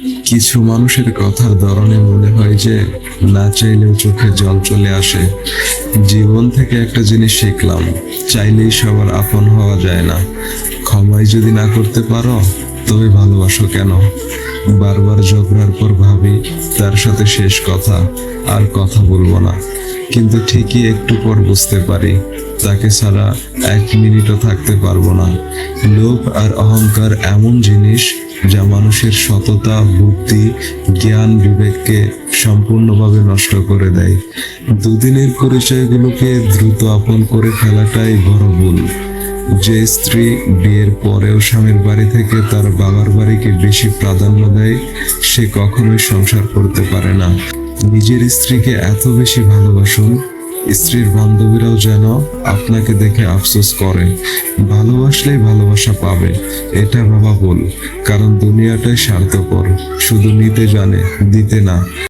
কিছু মানুষের কথার ধরনে মনে হয় যে না চাইলেও চোখে জল চলে আসে। জীবন থেকে একটা জিনিস শিখলাম, চাইলেই সবার আপন হওয়া যায় না। ক্ষমাই যদি না করতে পারো তবে ভালোবাসো কেন? বারবার ঝগড়ার পর ভাবি তার সাথে শেষ কথা, আর কথা বলবো না। কিন্তু ঠিকই একটু পর বুঝতে পারি তাকে ছাড়া 1 মিনিটও থাকতে পারবো না। লোভ আর অহংকার এমন জিনিস যা মানুষের সততা, বুদ্ধি, জ্ঞান, বিবেককে সম্পূর্ণভাবে নষ্ট করে দেয়। দুদিনের পরিচয়গুলোকে দ্রুত আপন করে ফেলাটাই বড় ভুল। যে স্ত্রী বিয়ের পরেও স্বামীর বাড়ি থেকে তার বাবার বাড়িকে বেশি প্রাধান্য দেয়, সে কখনোই সংসার করতে পারে না। নিজের স্ত্রীকে এত বেশি ভালোবাসুন, স্ত্রীর বান্ধবীরাও যেন আপনাকে দেখে আফসোস করে। ভালোবাসলেই ভালোবাসা পাবে, এটা ভাবা ভুল। কারণ দুনিয়াটাই স্বার্থপর, শুধু নিতে জানে, দিতে না।